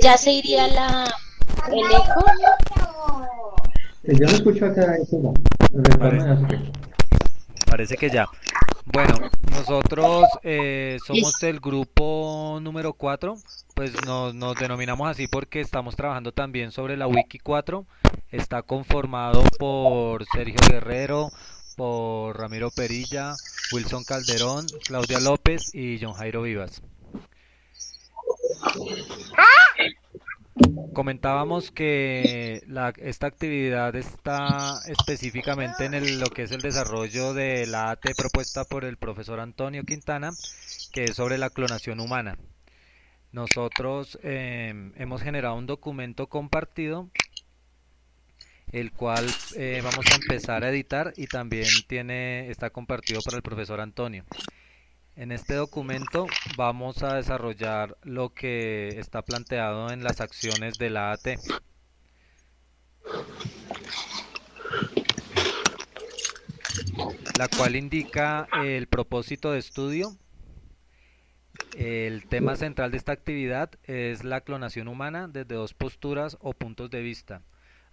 Ya se iría el eco. Yo lo escucho acá, eso va. El retorno Pare- ya se fue. Parece que ya. Bueno, nosotros somos Listo. el grupo número 4, pues nos denominamos así porque estamos trabajando también sobre la Wiki 4. Está conformado por Sergio Guerrero, por Ramiro Perilla, Wilson Calderón, Claudia López y John Jairo Vivas. Comentábamos que esta actividad está específicamente en lo que es el desarrollo de la AT propuesta por el profesor Antonio Quintana, que es sobre la clonación humana. Nosotros hemos generado un documento compartido, el cual vamos a empezar a editar y también está compartido para el profesor Antonio. En este documento vamos a desarrollar lo que está planteado en las acciones de la AT, la cual indica el propósito de estudio. El tema central de esta actividad es la clonación humana desde dos posturas o puntos de vista,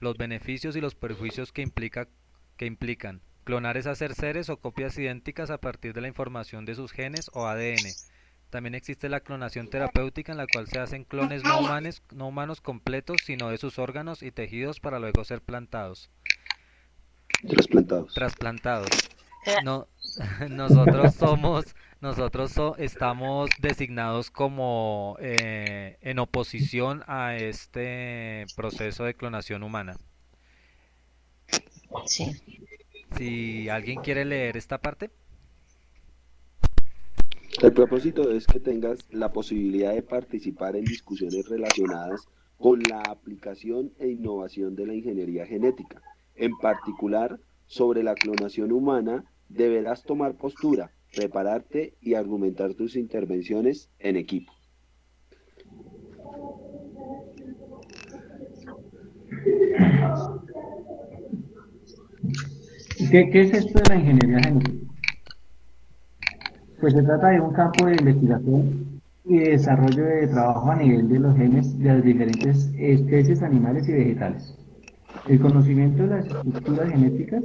los beneficios y los perjuicios que implican. Clonar es hacer seres o copias idénticas a partir de la información de sus genes o ADN. También existe la clonación terapéutica en la cual se hacen clones no humanos completos, sino de sus órganos y tejidos para luego ser Trasplantados. trasplantados. No, nosotros somos, estamos designados como en oposición a este proceso de clonación humana. Sí. Si alguien quiere leer esta parte, El propósito es que tengas la posibilidad de participar en discusiones relacionadas con la aplicación e innovación de la ingeniería genética. En particular, sobre la clonación humana, deberás tomar postura, prepararte y argumentar tus intervenciones en equipo. ¿Qué es esto de la ingeniería genética? Pues se trata de un campo de investigación y de desarrollo de trabajo a nivel de los genes de las diferentes especies animales y vegetales. El conocimiento de las estructuras genéticas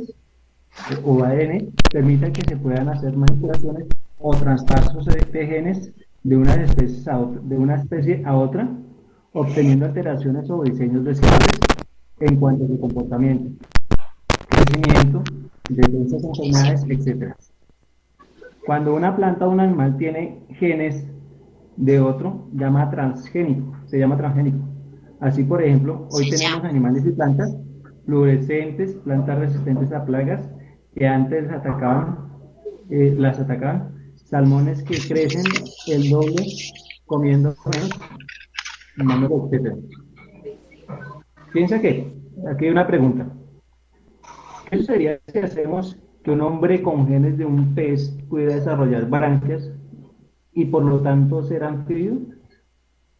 o ADN permite que se puedan hacer manipulaciones o traspasos de genes de una de una especie a otra, obteniendo alteraciones o diseños deseables en cuanto a su comportamiento, crecimiento, defensas a enfermedades, etc. Cuando una planta o un animal tiene genes de otro, se llama transgénico. Así, por ejemplo, hoy Se tenemos llama. animales y plantas fluorescentes, plantas resistentes a plagas que antes las atacaban, salmones que crecen el doble comiendo menos, etcétera. Piensa que, aquí hay una pregunta. ¿Qué sería si hacemos que un hombre con genes de un pez pudiera desarrollar branquias y por lo tanto ser anfibio?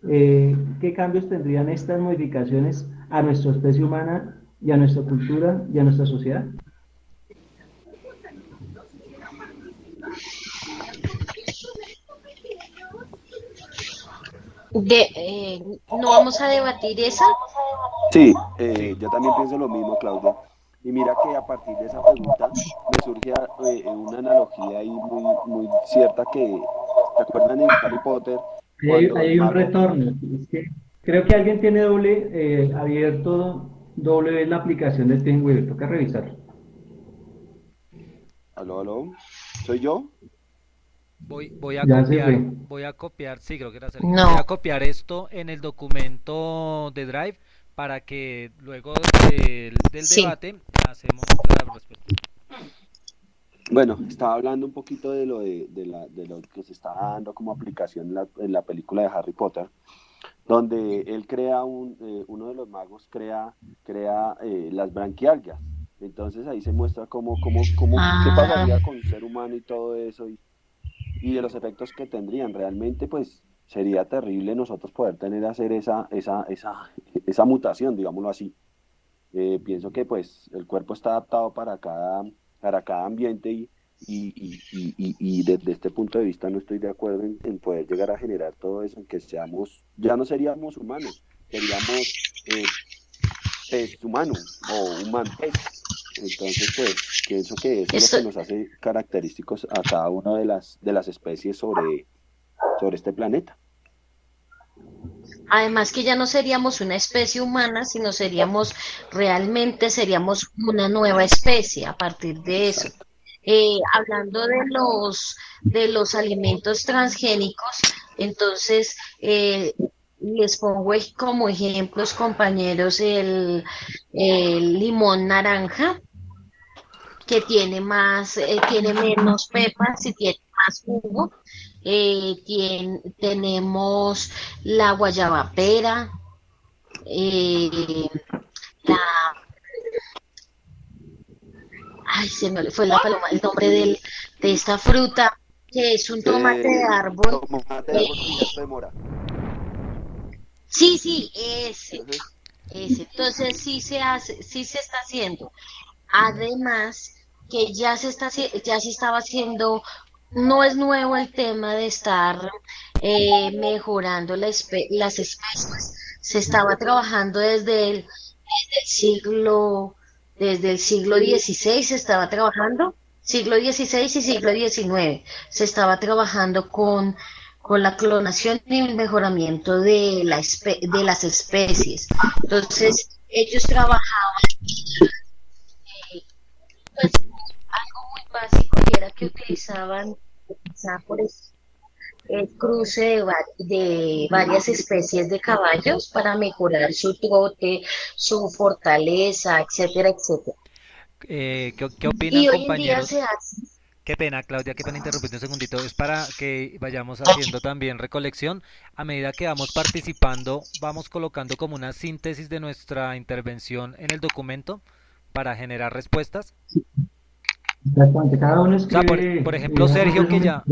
¿Qué cambios tendrían estas modificaciones a nuestra especie humana y a nuestra cultura y a nuestra sociedad? No vamos a debatir esa. Sí, sí. yo también pienso lo mismo, Claudia. Y mira que a partir de esa pregunta me surge una analogía ahí muy cierta que, ¿te acuerdan en Harry Potter cuando Ahí el hay un mago... retorno. Es que creo que alguien tiene abierto doble vez la aplicación de TeamWeaver. Toca revisarlo. Aló, aló, ¿soy yo? Ya se fue. Voy a copiar, sí, creo que era Sergio. Voy a No. copiar esto en el documento de Drive para que luego del Sí. debate hacemos la respuesta. Bueno, estaba hablando un poquito de lo que se está dando como aplicación en la película de Harry Potter, donde él crea uno de los magos crea las branquialgas. Entonces ahí se muestra qué Ah, pasaría con un ser humano y todo eso y de los efectos que tendrían. Realmente, pues sería terrible nosotros poder hacer esa mutación, digámoslo así. Pienso que pues el cuerpo está adaptado para cada ambiente y desde este punto de vista no estoy de acuerdo en poder llegar a generar todo eso, en que seamos, ya no seríamos humanos, seríamos pez humano o human pez. Entonces, pues, pienso que eso es lo Eso, que nos hace característicos a cada una de las especies sobre este planeta. además que ya no seríamos una especie humana, sino seríamos una nueva especie a partir de eso. Exacto. Hablando de los alimentos transgénicos, entonces les pongo como ejemplos, compañeros, el limón naranja, que tiene menos pepas y tiene más jugo. Tenemos la guayaba pera, eh, la, ay, se me fue la paloma, el nombre de esta fruta, que es un tomate de árbol. Tomate de Eh, árbol cubierto de mora. sí, sí, ese, Ajá. ese. Entonces sí se está haciendo. Además, que ya se estaba haciendo, no es nuevo el tema de estar mejorando las especies. Se estaba trabajando siglo, desde el siglo XVI se estaba trabajando, siglo XVI y siglo XIX. Se estaba trabajando con la clonación y el mejoramiento de las especies. Entonces, ellos trabajaban pues, algo muy básico y era que utilizaban quizá por el cruce de varias especies de caballos para mejorar su trote, su fortaleza, etcétera, etcétera. ¿Qué opinan, Y hoy en día se compañeros? hace, Qué pena, Claudia, qué pena interrumpirte un segundito. Es para que vayamos haciendo también recolección. A medida que vamos participando, vamos colocando como una síntesis de nuestra intervención en el documento para generar respuestas. Exactamente, cada uno O sea, escribe, por ejemplo, hace un Sergio que resumen. ya,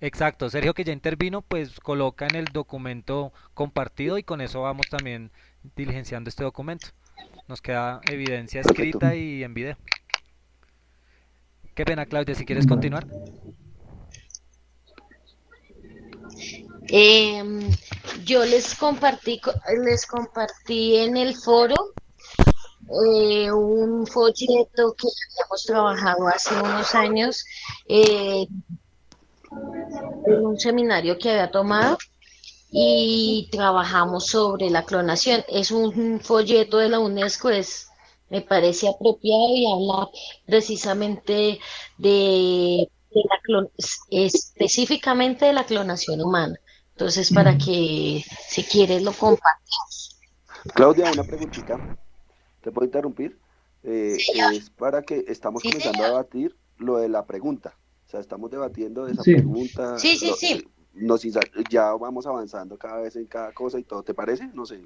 exacto, Sergio que ya intervino, pues coloca en el documento compartido y con eso vamos también diligenciando este documento. Nos queda evidencia Perfecto. escrita y en video. Qué pena, Claudia, si quieres Bueno, continuar. em, yo les compartí en el foro un folleto que habíamos trabajado hace unos años eh, en un seminario que había tomado y trabajamos sobre la clonación. Es un folleto de la UNESCO, me parece apropiado y habla precisamente específicamente de la clonación humana. Entonces, para que si quieres lo compartas. Claudia, una preguntita. ¿Te puedo interrumpir? Señor. Es para que estamos Sí, comenzando a señor. debatir lo de la pregunta. O sea, estamos debatiendo esa sí, pregunta. Sí, sí, sí. Ya vamos avanzando cada vez en cada cosa y todo. ¿Te parece? No sé.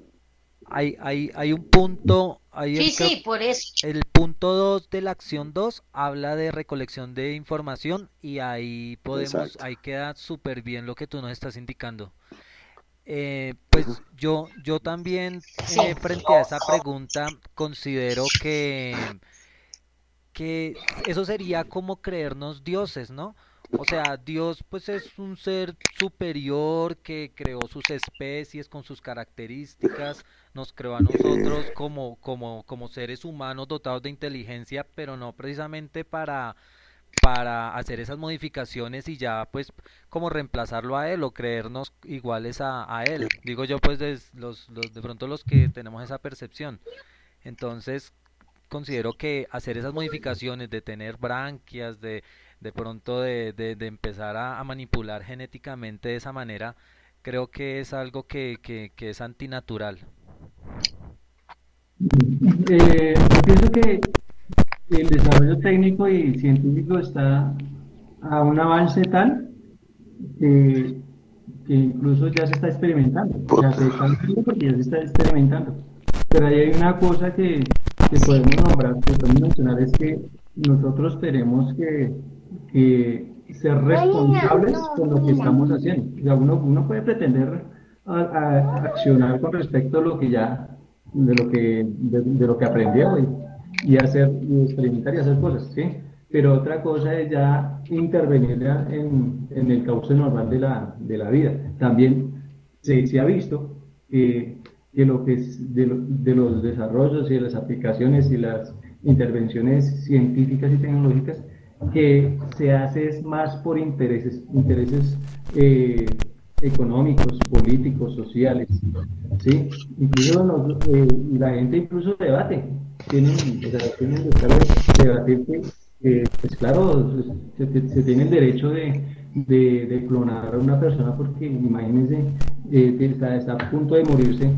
Hay un punto, hay Sí, el, creo, sí, por eso. el punto 2 de la acción 2 habla de recolección de información y ahí podemos, Exacto. ahí queda súper bien lo que tú nos estás indicando. Ajá. Pues yo también Sí. frente a esa pregunta considero que eso sería como creernos dioses, ¿no? O sea, Dios pues es un ser superior que creó sus especies con sus características, nos creó a nosotros como seres humanos dotados de inteligencia, pero no precisamente para hacer esas modificaciones y ya pues como reemplazarlo a él o creernos iguales a él. Digo yo pues de pronto los que tenemos esa percepción. Entonces considero que hacer esas modificaciones de tener branquias, de pronto de empezar a manipular genéticamente de esa manera, creo que es algo que es antinatural. yo pienso que el desarrollo técnico y científico está a un avance tal que, que incluso ya se está experimentando, o Por- sea, se está haciendo porque ya se está experimentando. Pero ahí hay una cosa que Sí. podemos nombrar, que podemos mencionar, es que nosotros tenemos que ser responsables con lo que estamos haciendo. O sea, uno puede pretender accionar con respecto a lo que ya, de lo que aprendió y hacer, y experimentar y hacer cosas, ¿sí? pero otra cosa es ya intervenir ya en el cauce normal de la vida. También se ha visto que lo que es de los desarrollos y de las aplicaciones y las intervenciones científicas y tecnológicas que se hace es más por intereses económicos, políticos, sociales, ¿sí? Incluso la gente incluso debate, tienen, o sea, tienen que debatir que, pues claro, se tiene el derecho de clonar a una persona porque imagínense, está a punto de morirse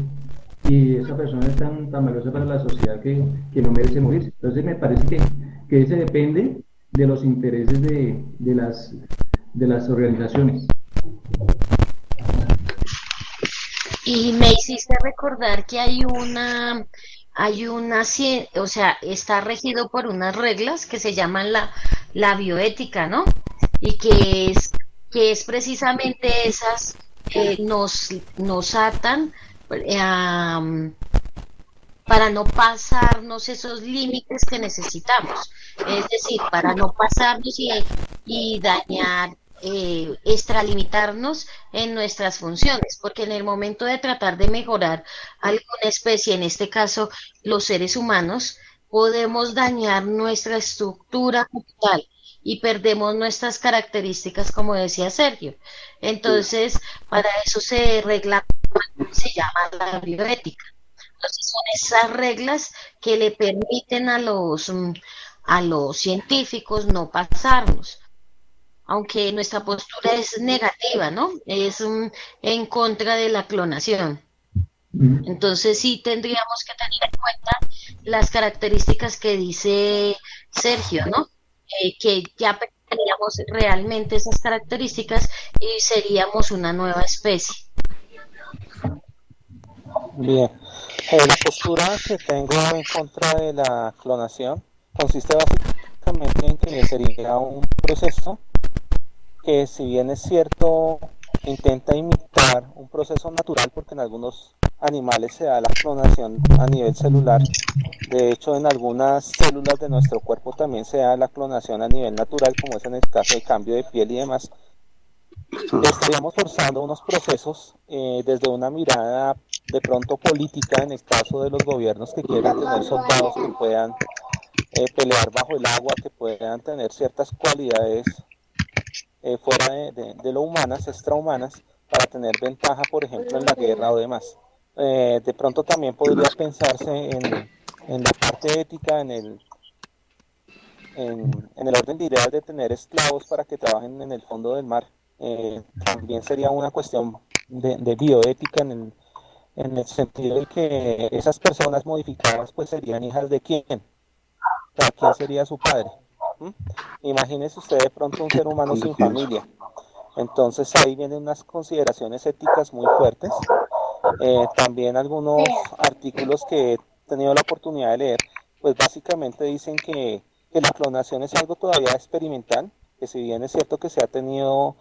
y esa persona es tan valiosa para la sociedad que no merece morirse. Entonces me parece que ese depende de los intereses de las organizaciones. Y me hiciste recordar que o sea, está regido por unas reglas que se llaman la bioética, ¿no? Y que es precisamente esas que nos atan a, para no pasarnos esos límites que necesitamos. Es decir, para no pasarnos y dañar, extralimitarnos en nuestras funciones, porque en el momento de tratar de mejorar alguna especie, en este caso los seres humanos, podemos dañar nuestra estructura cultural y perdemos nuestras características, como decía Sergio. Entonces, para eso se llama la bioética. Entonces son esas reglas que le permiten a los científicos no pasarnos, aunque nuestra postura es negativa, ¿no? Es en contra de la clonación. Entonces sí tendríamos que tener en cuenta las características que dice Sergio, ¿no? Que ya tendríamos realmente esas características y seríamos una nueva especie. Bien, la postura que tengo en contra de la clonación consiste básicamente en que sería un proceso que, si bien es cierto, intenta imitar un proceso natural, porque en algunos animales se da la clonación a nivel celular. De hecho, en algunas células de nuestro cuerpo también se da la clonación a nivel natural, como es en el caso de cambio de piel y demás. Estaríamos forzando unos procesos desde una mirada de pronto política, en el caso de los gobiernos que quieran tener soldados que puedan pelear bajo el agua, que puedan tener ciertas cualidades fuera de lo humanas, extrahumanas, para tener ventaja, por ejemplo, en la guerra o demás. De pronto también podría pensarse en la parte ética, en el orden de ideas de tener esclavos para que trabajen en el fondo del mar. También sería una cuestión de bioética en el sentido de que esas personas modificadas pues serían hijas de quién, o sea, quién sería su padre. Imagínese usted de pronto un ser humano sin familia. Entonces ahí vienen unas consideraciones éticas muy fuertes. También algunos artículos que he tenido la oportunidad de leer, pues básicamente dicen que la clonación es algo todavía experimental, que si bien es cierto que se ha tenido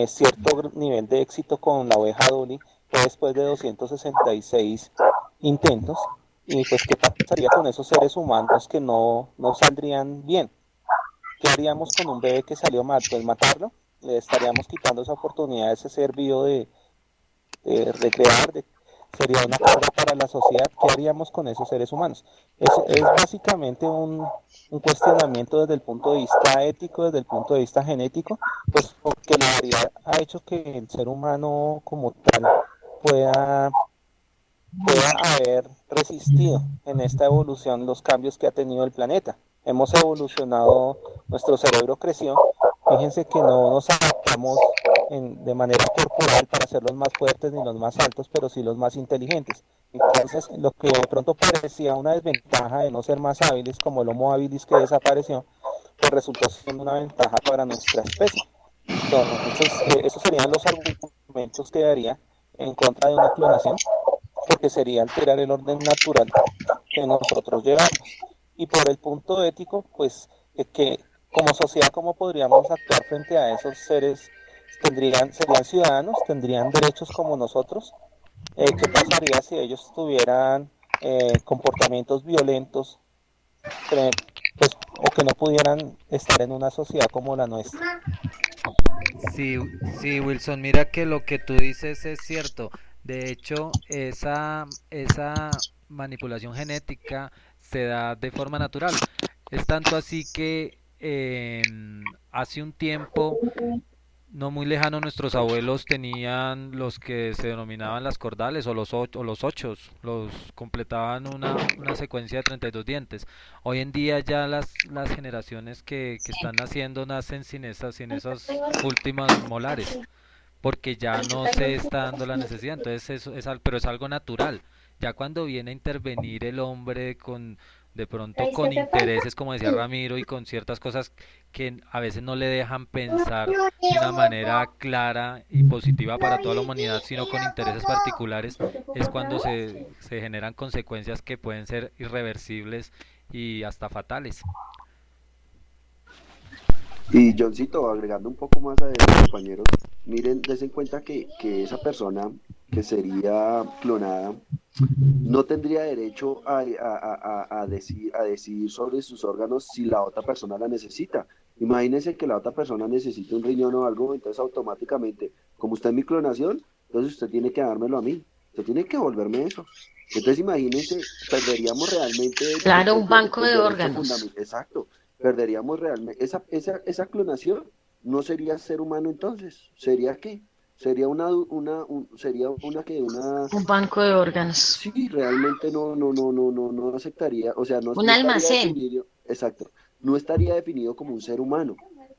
cierto nivel de éxito con la oveja Dolly, fue después de 266 intentos, y pues qué pasaría con esos seres humanos que no saldrían bien. ¿Qué haríamos con un bebé que salió mal? Pues matarlo. Le estaríamos quitando esa oportunidad a ese ser vivo de recrear, sería una carga para la sociedad. ¿Qué haríamos con esos seres humanos? Es básicamente un cuestionamiento desde el punto de vista ético, desde el punto de vista genético, pues porque la variedad ha hecho que el ser humano como tal pueda haber resistido en esta evolución los cambios que ha tenido el planeta. Hemos evolucionado, nuestro cerebro creció. Fíjense que no nos adaptamos de manera corporal para ser los más fuertes ni los más altos, pero sí los más inteligentes. Entonces, lo que de pronto parecía una desventaja de no ser más hábiles, como el Homo habilis que desapareció, pues resultó siendo una ventaja para nuestra especie. Entonces, esos serían los argumentos que daría en contra de una clonación, porque sería alterar el orden natural que nosotros llevamos. Y por el punto ético, pues que como sociedad, ¿cómo podríamos actuar frente a esos seres? Serían ciudadanos, tendrían derechos como nosotros. ¿Qué pasaría si ellos tuvieran comportamientos violentos? Pues o que no pudieran estar en una sociedad como la nuestra. Sí, sí, Wilson, mira que lo que tú dices es cierto. De hecho, esa manipulación genética se da de forma natural. Es tanto así que hace un tiempo no muy lejano nuestros abuelos tenían los que se denominaban las cordales o los ochos, los completaban una secuencia de 32 dientes. Hoy en día ya las generaciones que están naciendo nacen sin esas últimas molares, porque ya no se está dando la necesidad. Entonces pero es algo natural. Ya cuando viene a intervenir el hombre con de pronto con intereses, como decía Ramiro, y con ciertas cosas que a veces no le dejan pensar de una manera clara y positiva para toda la humanidad, sino con intereses particulares, es cuando se generan consecuencias que pueden ser irreversibles y hasta fatales. Y Johncito, agregando un poco más a eso, compañeros, miren, des en cuenta que esa persona que sería clonada no tendría derecho a decidir sobre sus órganos si la otra persona la necesita. Imagínense que la otra persona necesita un riñón o algo, entonces automáticamente, como usted es mi clonación, entonces usted tiene que dármelo a mí, usted tiene que devolverme eso. Entonces imagínense, perderíamos realmente Claro, un banco el de derecho órganos. fundamental, exacto, perderíamos realmente, esa clonación no sería ser humano entonces, ¿sería qué? Sería sería una Un banco de órganos. sí, realmente no aceptaría, o sea, Un no estaría almacén. definido, exacto, no estaría definido como un ser humano.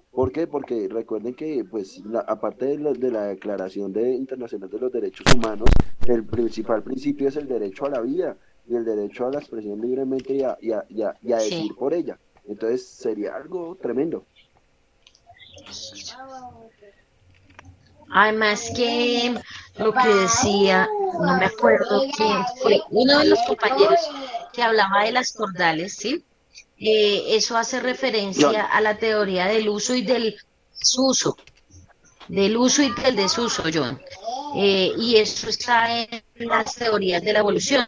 ¿Por qué? Porque recuerden que, pues, aparte de la Declaración Internacional de los Derechos Humanos, el principal principio es el derecho a la vida y el derecho a la expresión libremente y a Sí. decidir por ella. Entonces, sería algo tremendo. Además que lo que decía, no me acuerdo quién fue, uno de los compañeros que hablaba de las cordales, ¿sí? Eso hace referencia John, a la teoría del uso y del desuso, del uso y del desuso, John. Y eso está en las teorías de la evolución.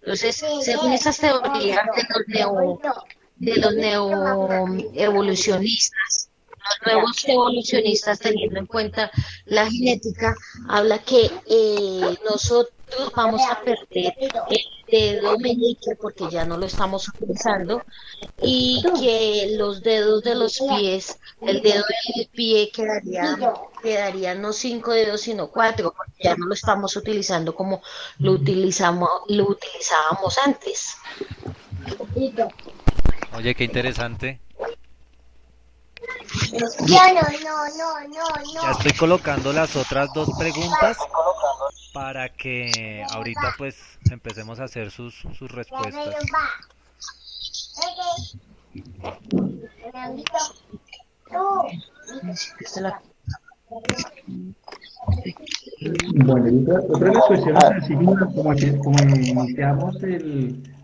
Entonces, según esas teorías de los neoevolucionistas, los nuevos evolucionistas, teniendo en cuenta la genética, habla que nosotros vamos a perder el dedo meñique porque ya no lo estamos utilizando y que los dedos de los pies, el dedo del pie quedaría no 5 dedos sino 4 porque ya no lo estamos utilizando como lo utilizábamos antes. Oye, qué interesante. Ya estoy colocando las otras dos preguntas para que ahorita pues empecemos a hacer sus respuestas. Bueno, y otra de las cuestiones, así como iniciamos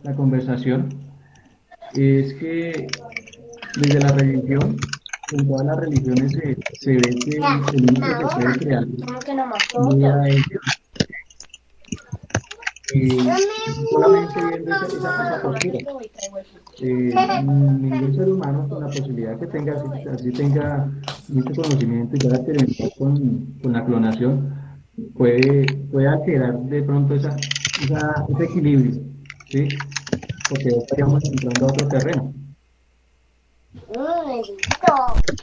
la conversación, es que desde la religión, en todas las religiones se ve que el único que puede crear vida es Dios. Solamente viendo esa postura. Ningún ser humano con la posibilidad que tenga, así tenga mucho conocimiento y pueda experimentar con la clonación, puede alterar de pronto ese equilibrio, ¿sí? Porque estaríamos entrando a otro terreno.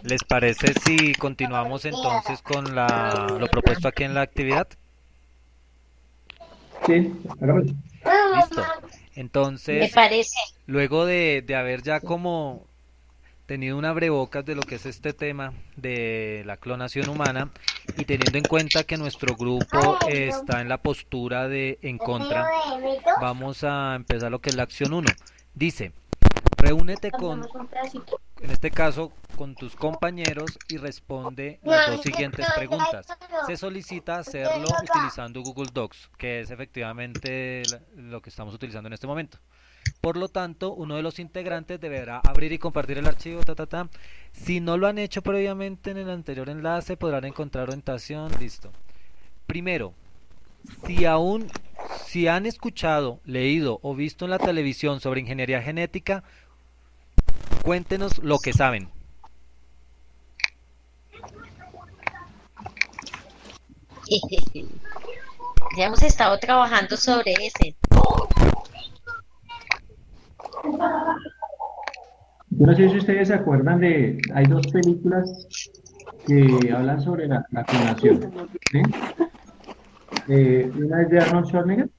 ¿Les parece si continuamos entonces con lo propuesto aquí en la actividad? Sí, hagámoslo. Listo. Me Entonces, parece. luego de haber ya como tenido un abrebocas de lo que es este tema de la clonación humana y teniendo en cuenta que nuestro grupo está en la postura de en contra, vamos a empezar lo que es la acción uno. Dice, reúnete en este caso, con tus compañeros y responde las dos siguientes preguntas. Se solicita hacerlo utilizando Google Docs, que es efectivamente lo que estamos utilizando en este momento. Por lo tanto, uno de los integrantes deberá abrir y compartir el archivo. Si no lo han hecho previamente en el anterior enlace, podrán encontrar orientación. Listo. Primero, si han escuchado, leído o visto en la televisión sobre ingeniería genética, Cuéntenos lo que saben. Ya hemos estado trabajando sobre ese. Yo no sé si ustedes se acuerdan hay dos películas que hablan sobre la clonación, ¿sí? Una es de Arnold Schwarzenegger,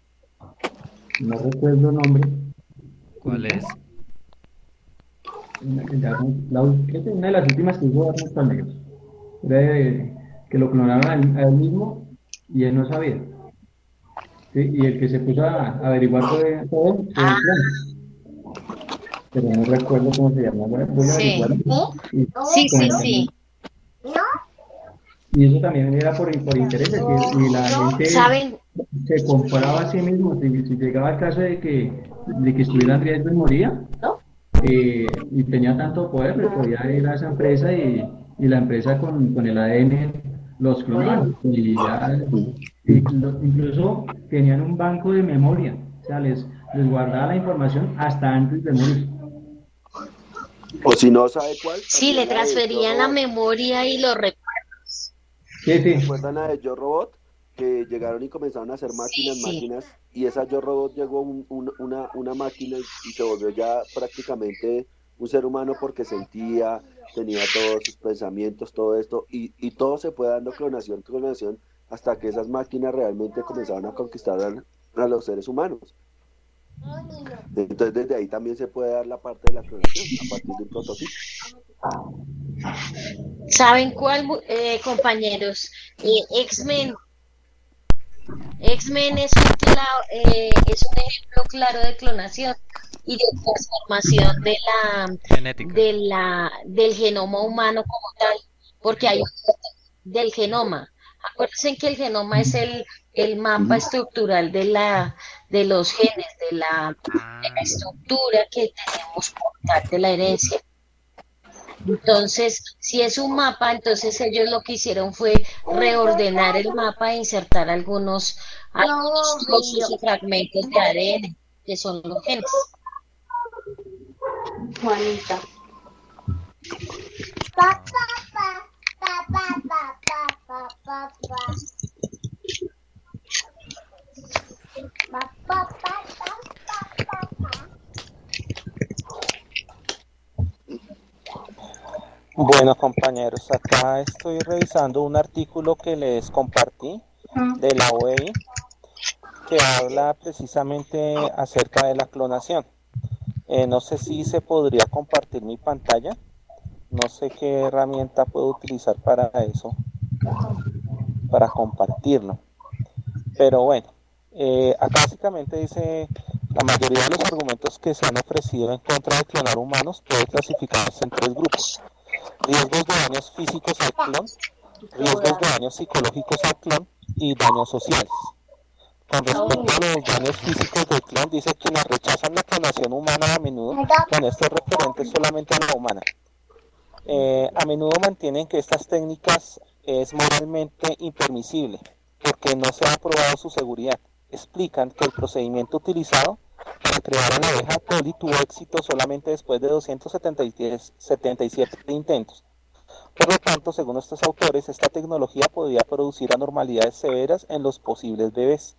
no recuerdo el nombre. ¿Cuál es? Creo que una de las últimas que hizo Arnold Schwarzenegger. Era que lo clonaron a él mismo y él no sabía. ¿Sí? Y el que se puso a averiguar todo fue Ah, el clon. Pero no recuerdo cómo se llama. Voy a sí. averiguar y Sí, sí, comentarlo. sí. Y eso también era por intereses, y la gente ¿Saben? se compraba a sí mismo. Si llegaba el caso de que estuviera en riesgo y moría, y tenía tanto poder, le podía ir a esa empresa y la empresa con el ADN los clonaban. Y ya, incluso tenían un banco de memoria, o sea, les guardaba la información hasta antes de morir. O si no sabe cuál, Sí, le también la de Yo transferían la Robot. memoria y los recuerdos. Sí, sí, ¿Recuerdan la de Yo Robot? Que llegaron y comenzaron a hacer Sí, sí. máquinas, y esa Yo Robot llegó una máquina y se volvió ya prácticamente un ser humano porque sentía, tenía todos sus pensamientos, todo esto, y todo se fue dando clonación, hasta que esas máquinas realmente comenzaron a conquistar a los seres humanos. Entonces desde ahí también se puede dar la parte de la clonación, a partir de un prototipo. ¿Saben cuál, compañeros? X-Men. X-Men es un ejemplo claro de clonación y de transformación Genética. del genoma humano como tal, porque hay del genoma. Acuérdense que el genoma es el mapa Ujú. estructural de los genes, de la Ah, estructura que tenemos como tal de la herencia. Entonces, si es un mapa, entonces ellos lo que hicieron fue reordenar el mapa e insertar algunos trozos o fragmentos de ADN, que son los genes. Juanita. ah. Bueno, compañeros, acá estoy revisando un artículo que les compartí de la OEI que habla precisamente acerca de la clonación. No sé si se podría compartir mi pantalla. No sé qué herramienta puedo utilizar para eso, para compartirlo. Pero bueno, acá básicamente dice la mayoría de los argumentos que se han ofrecido en contra de clonar humanos puede clasificarse en tres grupos: riesgos de daños físicos al clon, riesgos de daños psicológicos al clon y daños sociales. Con respecto a los daños físicos del clon, dice que quienes rechazan la clonación humana a menudo, con este referente solamente a la humana, a menudo mantienen que estas técnicas es moralmente impermisible porque no se ha probado su seguridad. Explican que el procedimiento utilizado para crear a la abeja Dolly tuvo éxito solamente después de 277 intentos. Por lo tanto, según estos autores, esta tecnología podría producir anormalidades severas en los posibles bebés.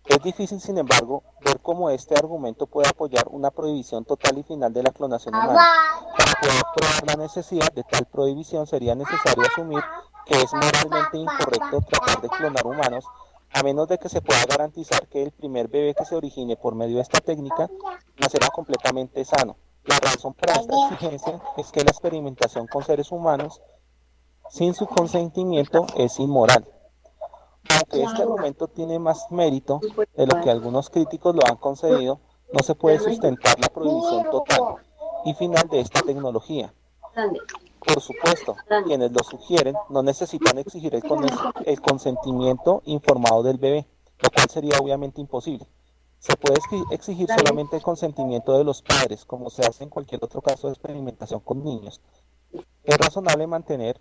Es difícil, sin embargo, ver cómo este argumento puede apoyar una prohibición total y final de la clonación humana. Para poder probar la necesidad de tal prohibición sería necesario asumir que es moralmente incorrecto tratar de clonar humanos, a menos de que se pueda garantizar que el primer bebé que se origine por medio de esta técnica nacerá completamente sano. La razón para esta exigencia es que la experimentación con seres humanos sin su consentimiento es inmoral. Aunque este argumento tiene más mérito de lo que algunos críticos lo han concedido, no se puede sustentar la prohibición total y final de esta tecnología. Por supuesto, quienes lo sugieren no necesitan exigir el consentimiento informado del bebé, lo cual sería obviamente imposible. Se puede exigir solamente el consentimiento de los padres, como se hace en cualquier otro caso de experimentación con niños. Es razonable mantener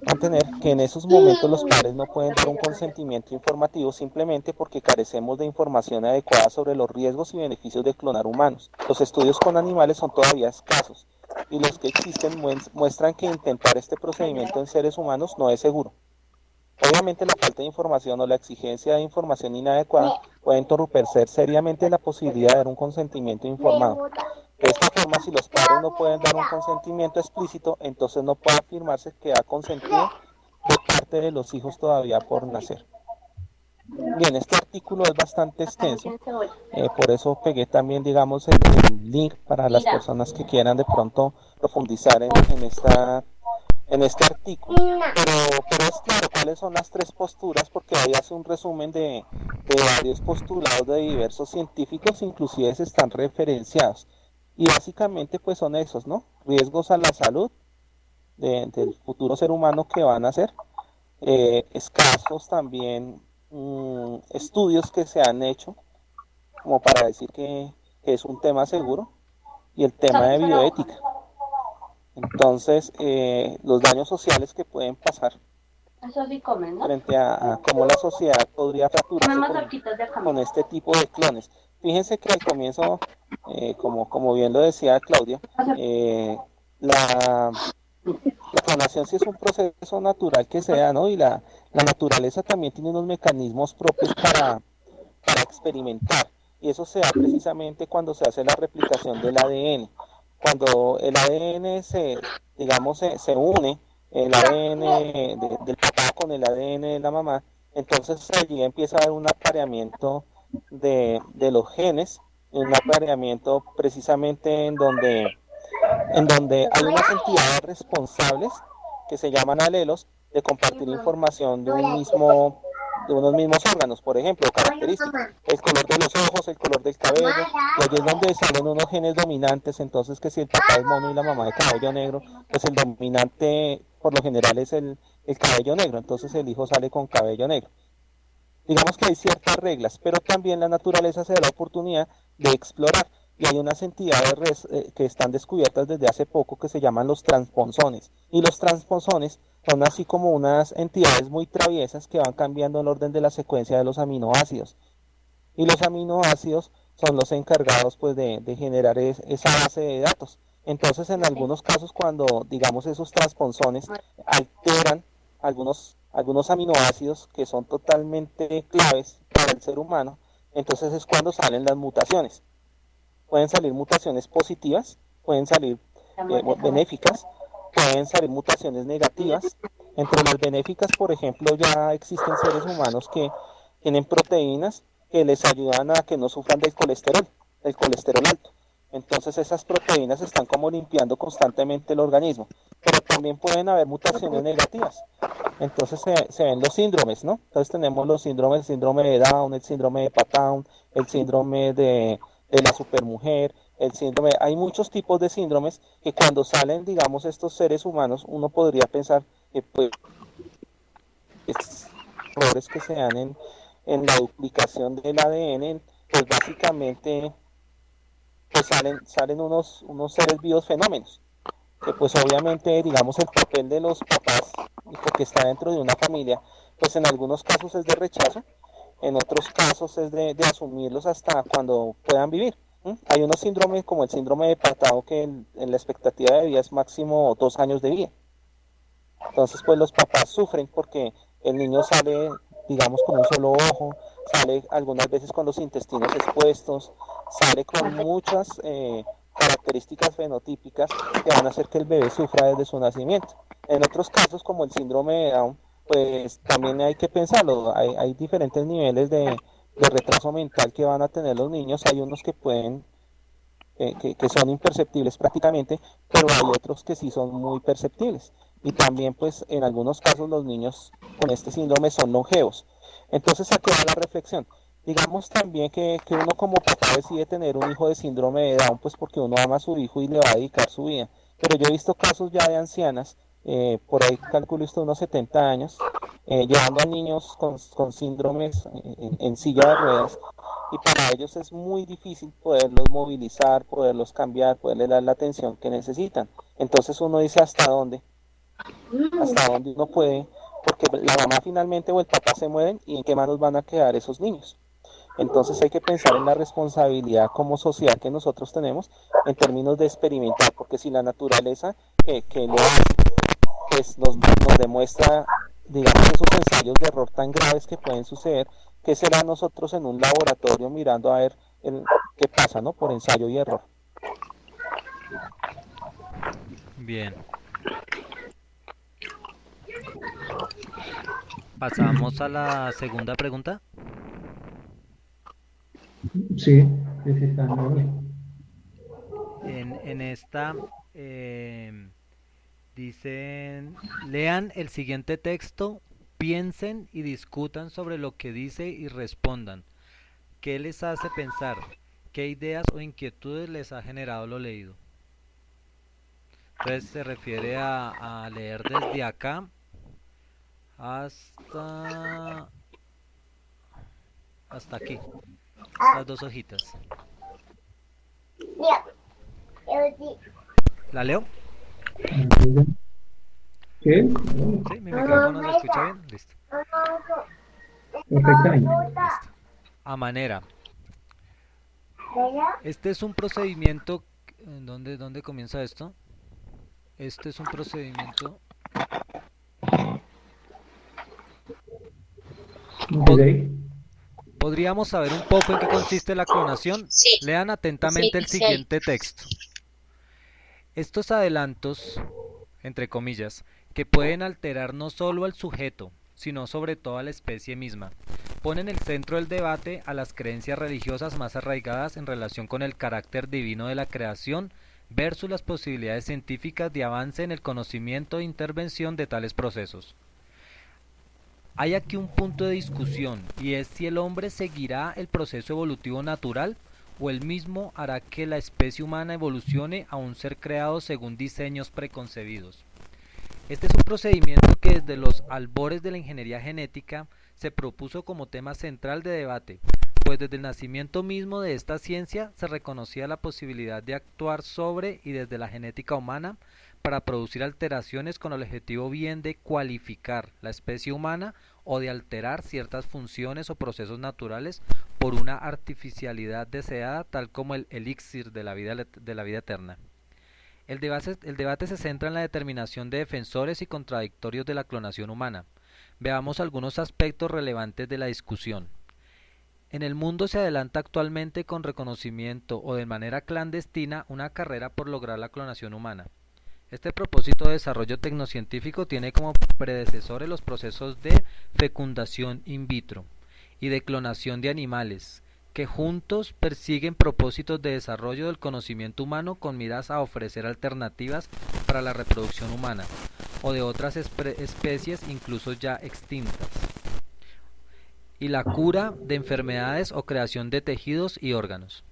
mantener que en esos momentos los padres no pueden dar un consentimiento informativo simplemente porque carecemos de información adecuada sobre los riesgos y beneficios de clonar humanos. Los estudios con animales son todavía escasos y los que existen muestran que intentar este procedimiento en seres humanos no es seguro. Obviamente la falta de información o la exigencia de información inadecuada puede entorpecer seriamente la posibilidad de dar un consentimiento informado. De esta forma, si los padres no pueden dar un consentimiento explícito, entonces no puede afirmarse que ha consentido de parte de los hijos todavía por nacer. Bien, este artículo es bastante extenso, por eso pegué también, digamos, el link para las personas que quieran de pronto profundizar en este artículo, pero es claro cuáles son las tres posturas, porque ahí hace un resumen de varios postulados de diversos científicos, inclusive se están referenciados, y básicamente pues son esos, ¿no? Riesgos a la salud del futuro ser humano que van a ser, escasos también estudios que se han hecho, como para decir que es un tema seguro, y el tema de bioética. Entonces, los daños sociales que pueden pasar frente a cómo la sociedad podría fracturarse con este tipo de clones. Fíjense que al comienzo, como bien lo decía Claudia, la clonación sí es un proceso natural que se da, ¿no? Y la naturaleza también tiene unos mecanismos propios para experimentar. Y eso se da precisamente cuando se hace la replicación del ADN. Cuando el ADN se une, el ADN del papá con el ADN de la mamá, entonces allí empieza a haber un apareamiento de los genes, un apareamiento precisamente en donde hay unas entidades responsables que se llaman alelos de compartir información de unos mismos órganos, por ejemplo, características, el color de los ojos, el color del cabello, y allí es donde salen unos genes dominantes. Entonces, que si el papá es mono y la mamá de cabello negro, pues el dominante por lo general es el cabello negro, entonces el hijo sale con cabello negro. Digamos que hay ciertas reglas, pero también la naturaleza se da la oportunidad de explorar, y hay unas entidades que están descubiertas desde hace poco que se llaman los transponsones, y los transponsones son así como unas entidades muy traviesas que van cambiando el orden de la secuencia de los aminoácidos, y los aminoácidos son los encargados pues de generar esa base de datos. Entonces, en algunos casos, cuando digamos esos transponsones alteran algunos aminoácidos que son totalmente claves para el ser humano, entonces es cuando salen las mutaciones. Pueden salir mutaciones positivas, pueden salir benéficas, pueden salir mutaciones negativas. Entre las benéficas, por ejemplo, ya existen seres humanos que tienen proteínas que les ayudan a que no sufran del colesterol alto. Entonces esas proteínas están como limpiando constantemente el organismo. Pero también pueden haber mutaciones negativas. Entonces se ven los síndromes, ¿no? Entonces tenemos los síndromes, el síndrome de Down, el síndrome de Patdown, el síndrome de la supermujer, hay muchos tipos de síndromes que cuando salen, digamos, estos seres humanos, uno podría pensar que pues errores que se dan en la duplicación del ADN, pues básicamente pues salen unos seres vivos fenómenos, que pues obviamente, digamos, el papel de los papás, porque está dentro de una familia, pues en algunos casos es de rechazo, en otros casos es de asumirlos hasta cuando puedan vivir. Hay unos síndromes como el síndrome de Patau que en la expectativa de vida es máximo 2 años de vida. Entonces pues los papás sufren porque el niño sale, digamos, con un solo ojo, sale algunas veces con los intestinos expuestos, sale con muchas características fenotípicas que van a hacer que el bebé sufra desde su nacimiento. En otros casos, como el síndrome de Down, pues también hay que pensarlo, hay diferentes niveles de retraso mental que van a tener los niños. Hay unos que pueden que son imperceptibles prácticamente, pero hay otros que sí son muy perceptibles, y también pues en algunos casos los niños con este síndrome son longevos. Entonces aquí va la reflexión. Digamos también que uno como papá decide tener un hijo de síndrome de Down pues porque uno ama a su hijo y le va a dedicar su vida, pero yo he visto casos ya de ancianas, por ahí calculo esto unos 70 años, llevando a niños con síndromes en silla de ruedas, y para ellos es muy difícil poderlos movilizar, poderlos cambiar, poderles dar la atención que necesitan. Entonces uno dice hasta dónde hasta donde uno puede, porque la mamá finalmente o el papá se mueren y en qué manos van a quedar esos niños. Entonces hay que pensar en la responsabilidad como sociedad que nosotros tenemos en términos de experimentar, porque si la naturaleza que lo hace, pues nos demuestra, digamos, esos ensayos de error tan graves que pueden suceder, ¿qué será nosotros en un laboratorio mirando a ver qué pasa, ¿no? Por ensayo y error. Bien. Pasamos a la segunda pregunta. Sí, sí, sí, está bien. En esta dicen, lean el siguiente texto, piensen y discutan sobre lo que dice y respondan. ¿Qué les hace pensar? ¿Qué ideas o inquietudes les ha generado lo leído? Entonces se refiere a leer desde acá hasta, hasta aquí, estas dos hojitas. ¿La leo? ¿Qué? ¿Sí? ¿Mi micrófono se escucha bien? Listo. Perfectamente. Listo. A manera. Este es un procedimiento. ¿Dónde comienza esto? Este es un procedimiento. ¿Empieza ¿Podríamos saber un poco en qué consiste la clonación? Sí, Lean sí, atentamente el dice ahí. siguiente texto. Estos adelantos, entre comillas, que pueden alterar no solo al sujeto, sino sobre todo a la especie misma, ponen en el centro del debate a las creencias religiosas más arraigadas en relación con el carácter divino de la creación versus las posibilidades científicas de avance en el conocimiento e intervención de tales procesos. Hay aquí un punto de discusión y es si el hombre seguirá el proceso evolutivo natural o él mismo hará que la especie humana evolucione a un ser creado según diseños preconcebidos. Este es un procedimiento que desde los albores de la ingeniería genética se propuso como tema central de debate, pues desde el nacimiento mismo de esta ciencia se reconocía la posibilidad de actuar sobre y desde la genética humana para producir alteraciones con el objetivo bien de cualificar la especie humana o de alterar ciertas funciones o procesos naturales por una artificialidad deseada, tal como el elixir de la vida eterna. El debate se centra en la determinación de defensores y contradictorios de la clonación humana. Veamos algunos aspectos relevantes de la discusión. En el mundo se adelanta actualmente con reconocimiento o de manera clandestina una carrera por lograr la clonación humana. Este propósito de desarrollo tecnocientífico tiene como predecesores los procesos de fecundación in vitro y de clonación de animales, que juntos persiguen propósitos de desarrollo del conocimiento humano con miras a ofrecer alternativas para la reproducción humana o de otras especies incluso ya extintas, y la cura de enfermedades o creación de tejidos y órganos.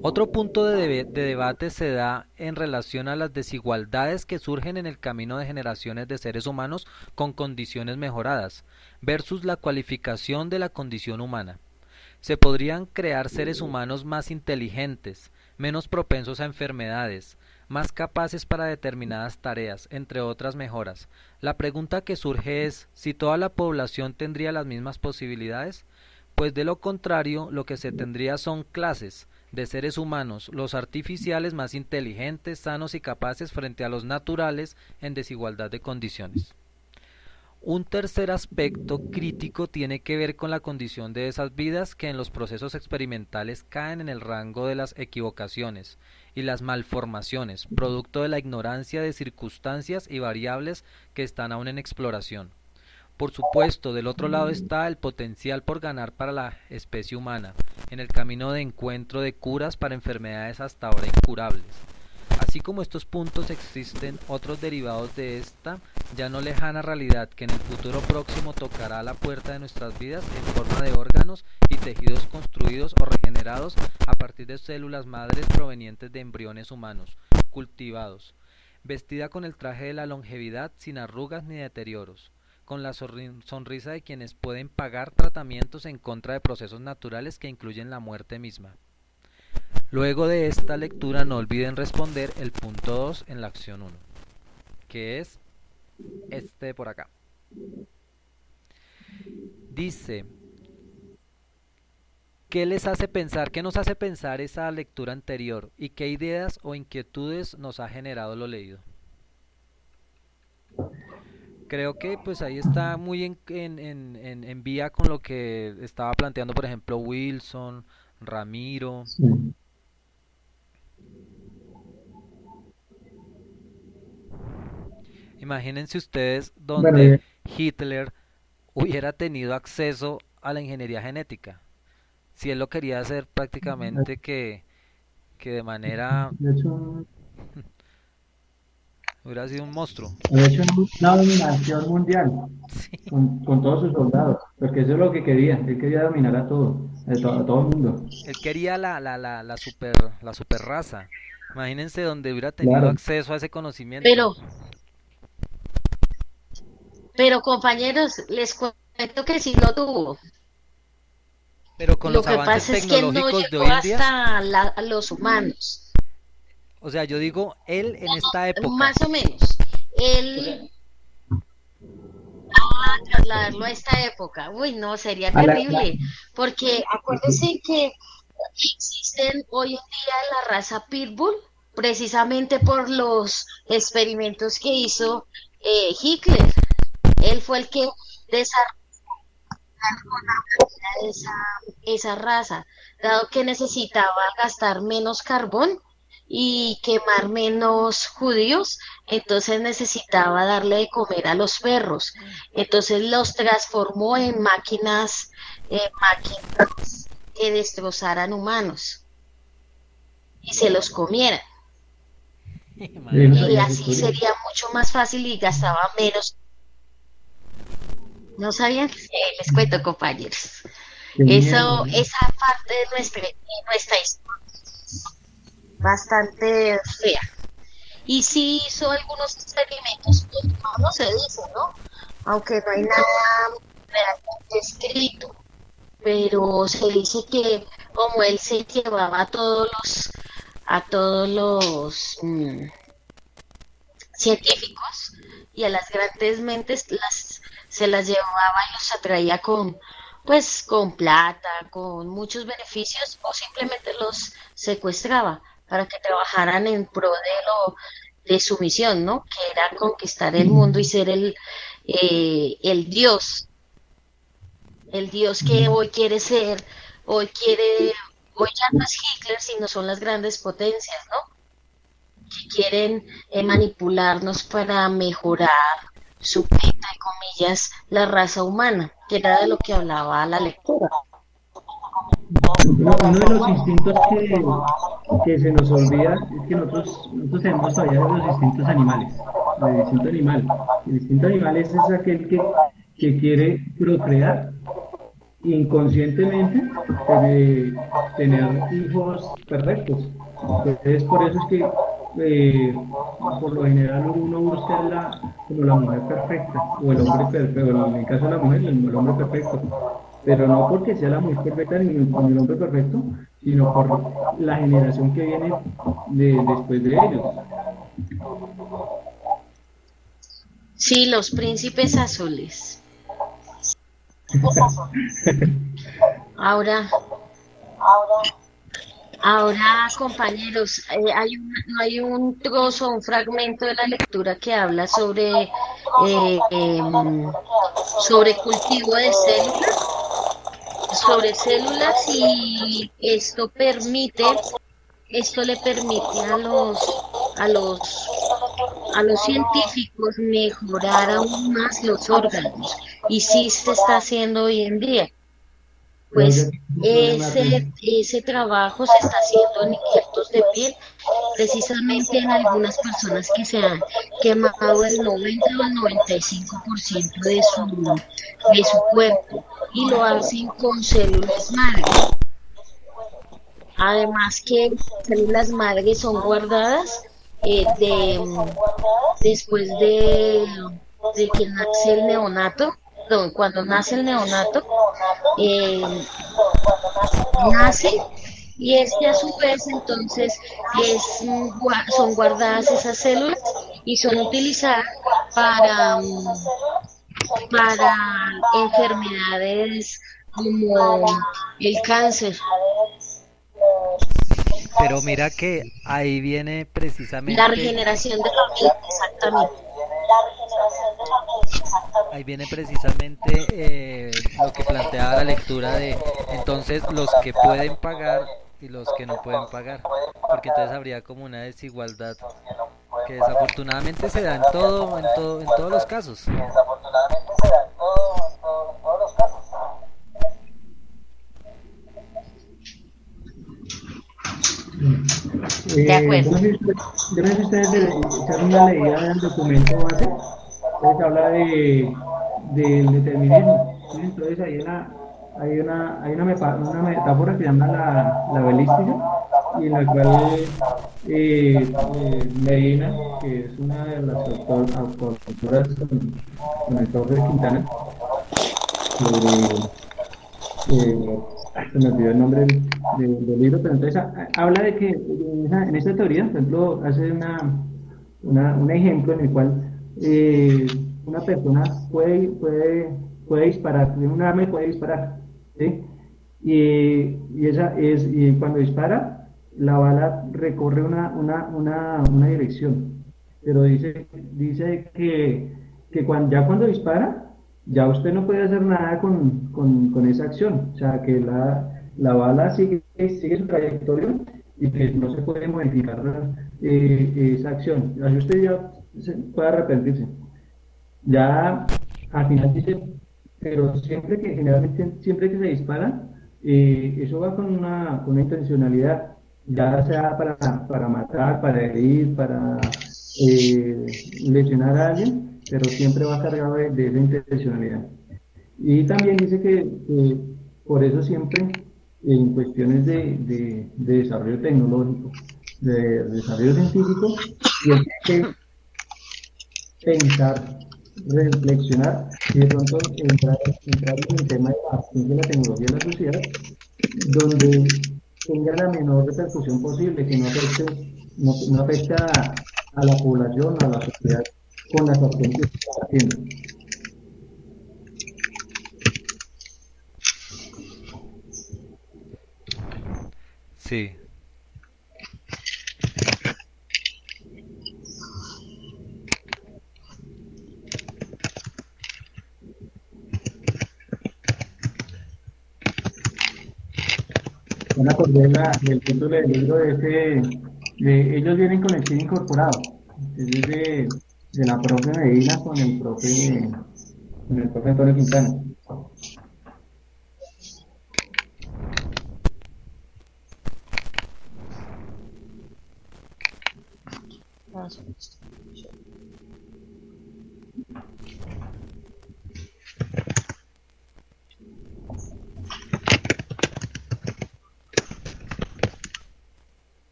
Otro punto de debate se da en relación a las desigualdades que surgen en el camino de generaciones de seres humanos con condiciones mejoradas, versus la cualificación de la condición humana. Se podrían crear seres humanos más inteligentes, menos propensos a enfermedades, más capaces para determinadas tareas, entre otras mejoras. La pregunta que surge es si toda la población tendría las mismas posibilidades, pues de lo contrario lo que se tendría son clases de seres humanos, los artificiales más inteligentes, sanos y capaces frente a los naturales en desigualdad de condiciones. Un tercer aspecto crítico tiene que ver con la condición de esas vidas que en los procesos experimentales caen en el rango de las equivocaciones y las malformaciones, producto de la ignorancia de circunstancias y variables que están aún en exploración. Por supuesto, del otro lado está el potencial por ganar para la especie humana, en el camino de encuentro de curas para enfermedades hasta ahora incurables. Así como estos puntos existen otros derivados de esta ya no lejana realidad que en el futuro próximo tocará a la puerta de nuestras vidas en forma de órganos y tejidos construidos o regenerados a partir de células madres provenientes de embriones humanos, cultivados, vestida con el traje de la longevidad sin arrugas ni deterioros, con la sonrisa de quienes pueden pagar tratamientos en contra de procesos naturales que incluyen la muerte misma. Luego de esta lectura no olviden responder el punto 2 en la acción 1. que es este de por acá. Dice, ¿qué les hace pensar, qué nos hace pensar esa lectura anterior y qué ideas o inquietudes nos ha generado lo leído? Creo que pues ahí está muy en vía con lo que estaba planteando, por ejemplo, Wilson, Ramiro. Sí. Imagínense ustedes Bueno, donde Hitler hubiera tenido acceso a la ingeniería genética. Si él lo quería hacer prácticamente que de manera de hecho, hubiera sido un monstruo. de hecho una dominación mundial Sí. con todos sus soldados, porque eso es lo que quería, él quería dominar a todo el mundo. Él quería la super raza. Imagínense donde hubiera tenido Claro, acceso a ese conocimiento. Pero, pero compañeros, les cuento que sí lo tuvo. Pero con Lo los que avances pasa es que no tecnológicos de llegó hoy en día, hasta los humanos, o sea, yo digo, él en esta época, más o menos. Él trasladarlo a esta época, uy, no, sería a terrible, porque acuérdense que existen hoy en día la raza Pitbull, precisamente por los experimentos que hizo Hitler. Él fue el que desarrolló esa, esa raza, dado que necesitaba gastar menos carbón y quemar menos judíos, entonces necesitaba darle de comer a los perros. Entonces los transformó en máquinas que destrozaran humanos y se los comieran. imagínate. Y así sería mucho más fácil y gastaba menos. ¿No sabían? Les cuento, compañeros. qué Eso, miedo. esa parte de nuestra historia es bastante fea. Y sí hizo algunos experimentos, pues no se dice, ¿no? Aunque no hay nada realmente escrito, pero se dice que como él se llevaba a todos los científicos y a las grandes mentes se las llevaba y los atraía con plata, con muchos beneficios o simplemente los secuestraba para que trabajaran en pro de su misión, ¿no? Que era conquistar el mundo y ser el Dios que hoy quiere ser, hoy quiere, hoy ya no es Hitler, sino son las grandes potencias, ¿no? Que quieren manipularnos para mejorar, entre comillas, la raza humana, que era de lo que hablaba la lectura. Uno de los instintos que se nos olvida es que nosotros tenemos todavía los instintos animales. El instinto animal. El instinto animal es aquel que quiere procrear inconscientemente, tener hijos perfectos. Entonces, por eso es que por lo general uno busca como la mujer perfecta o el hombre perfecto, en el caso de la mujer, el hombre perfecto, pero no porque sea la mujer perfecta ni el hombre perfecto, sino por la generación que viene después de ellos. Sí, los príncipes azules. Ahora, compañeros, hay un trozo, un fragmento de la lectura que habla sobre cultivo de células y esto le permite a los científicos mejorar aún más los órganos y sí se está haciendo hoy en día. Pues ese trabajo se está haciendo en injertos de piel, precisamente en algunas personas que se han quemado el 90 o el 95% de su cuerpo y lo hacen con células madre. Además que las células madre son guardadas después de que nace el neonato, cuando nace el neonato, eh, nace y a su vez entonces son guardadas esas células y son utilizadas para, para enfermedades como el cáncer, Pero mira que ahí viene la precisamente, regeneración de la piel, exactamente. ahí viene precisamente lo que planteaba la lectura de entonces los que pueden pagar y los que no pueden pagar, porque entonces habría como una desigualdad que desafortunadamente se da en todos los casos. De acuerdo. Yo no sé si ustedes echaron una leída del documento base, entonces habla del determinismo. ¿Sí? Entonces hay una metáfora que se llama la balística, y en la cual Medina, que es una de las autoras con el profe Quintana, sobre se me olvidó el nombre del libro, pero entonces habla de que en esta teoría, por ejemplo, hace un ejemplo en el cual una persona puede disparar, tiene un arma y puede disparar, ¿sí? Y cuando dispara, la bala recorre una dirección, pero dice que cuando dispara, ya usted no puede hacer nada con esa acción, o sea, que la bala sigue su trayectoria y que no se puede modificar esa acción. Así usted ya puede arrepentirse. Ya al final dice, pero generalmente siempre que se dispara, eso va con una intencionalidad, ya sea para matar, para herir, para lesionar a alguien, pero siempre va cargado de esa intencionalidad. Y también dice que por eso siempre en cuestiones de desarrollo tecnológico, de desarrollo científico, tiene que pensar, reflexionar y de pronto entrar en el tema de la ciencia y la tecnología en la sociedad, donde tenga la menor repercusión posible, que no afecte a la población, a la sociedad con las acciones que se están haciendo. Sí. Ya me acordé del título del libro de Ellos vienen con el chip incorporado. Es de la profe Medina con el profe Antonio Quintana.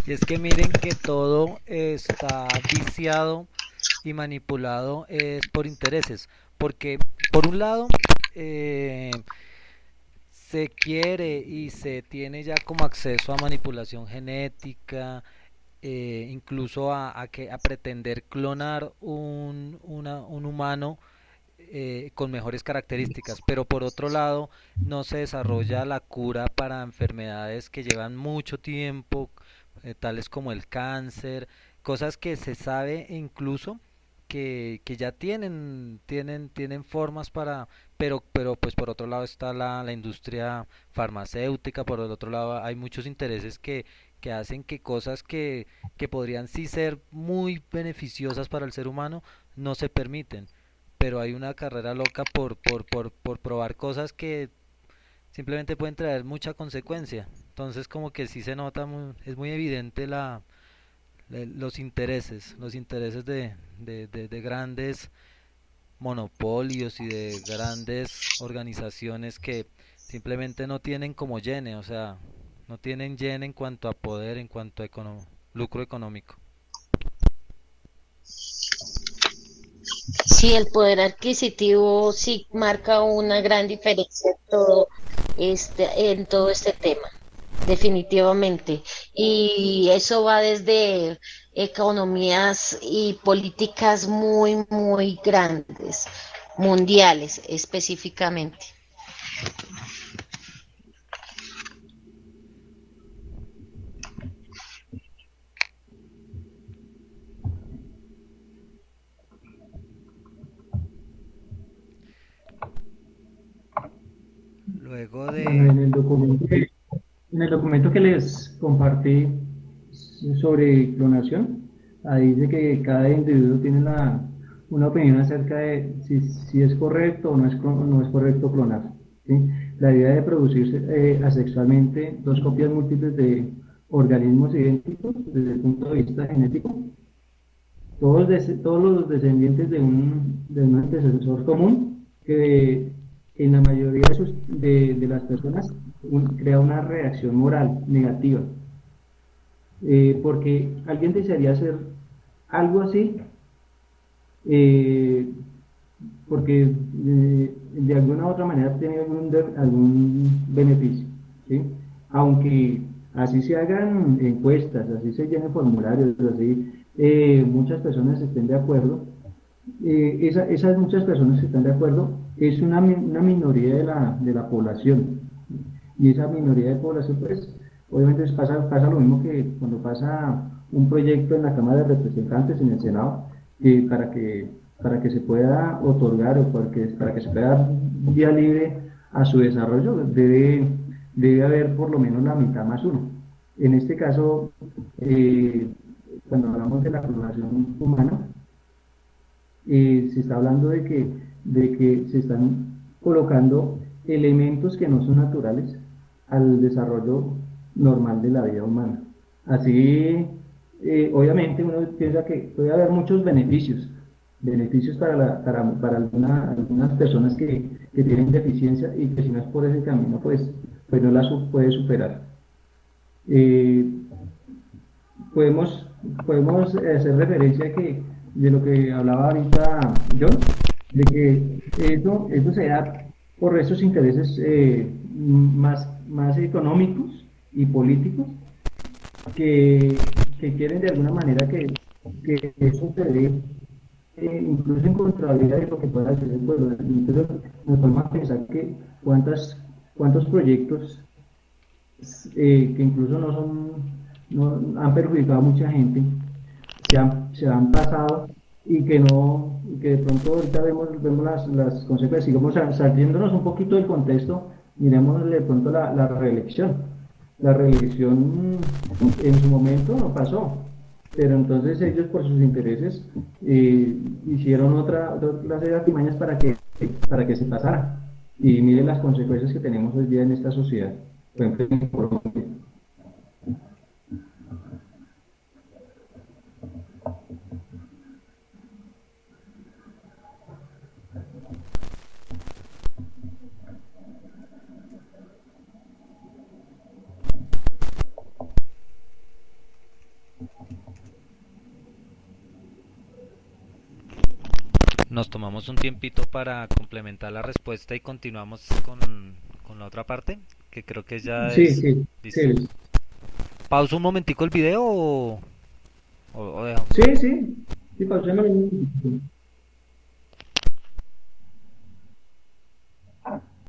Y es que miren que todo está viciado y manipulado es por intereses, porque por un lado eh, se quiere y se tiene ya como acceso a manipulación genética, incluso a pretender clonar un humano con mejores características, pero por otro lado no se desarrolla la cura para enfermedades que llevan mucho tiempo, tales como el cáncer, cosas que se sabe incluso que ya tienen formas para, pero pues por otro lado está la industria farmacéutica, por el otro lado hay muchos intereses que hacen que cosas que podrían sí ser muy beneficiosas para el ser humano no se permiten, pero hay una carrera loca por probar cosas que simplemente pueden traer mucha consecuencia. Entonces como que sí se nota, es muy evidente los intereses de grandes monopolios y de grandes organizaciones que simplemente no tienen como llene, o sea, no tienen llene en cuanto a poder, en cuanto a lucro económico. Sí, el poder adquisitivo sí marca una gran diferencia en todo en todo este tema. definitivamente. Y eso va desde economías y políticas muy, muy grandes, mundiales específicamente. Luego Bueno, de... en el documento que les compartí sobre clonación, ahí dice que cada individuo tiene una opinión acerca de si es correcto o no es correcto clonar. ¿Sí? La idea de producir asexualmente dos copias múltiples de organismos idénticos desde el punto de vista genético, todos los descendientes de un antecesor común, que en la mayoría de las personas crea una reacción moral negativa, porque alguien desearía hacer algo así, eh, porque de alguna u otra manera tiene algún beneficio, ¿sí? Aunque así se hagan encuestas, así se llenen formularios, así muchas personas estén de acuerdo, esas muchas personas que están de acuerdo es una minoría de la población. Y esa minoría de población, pues, obviamente pasa lo mismo que cuando pasa un proyecto en la Cámara de Representantes, en el Senado, que para que se pueda otorgar o para que se pueda dar vía libre a su desarrollo, debe haber por lo menos la mitad más uno. En este caso, eh, cuando hablamos de la población humana, se está hablando de que se están colocando elementos que no son naturales al desarrollo normal de la vida humana. Así, obviamente uno piensa que puede haber muchos beneficios para algunas personas que tienen deficiencia y que si no es por ese camino, pues no la puede superar. Eh, podemos, podemos hacer referencia de lo que hablaba ahorita John, de que eso se da por esos intereses más económicos y políticos que quieren de alguna manera que eso se dé incluso en contravía de lo que pueda hacer el pueblo. Entonces nos podemos pensar que cuántos proyectos que incluso no han perjudicado a mucha gente, se han pasado y que de pronto ahorita vemos las consecuencias. Sigamos saliéndonos un poquito del contexto, miremos de pronto la reelección. La reelección en su momento no pasó, pero entonces ellos por sus intereses hicieron otra clase de artimañas para que se pasara. Y miren las consecuencias que tenemos hoy día en esta sociedad, por ejemplo en Colombia. Nos tomamos un tiempito para complementar la respuesta y continuamos con la otra parte, que creo que ya Sí, es sí, listo. sí, ¿Pausa un momentico el video o dejamos? sí, sí, sí, pausémoslo.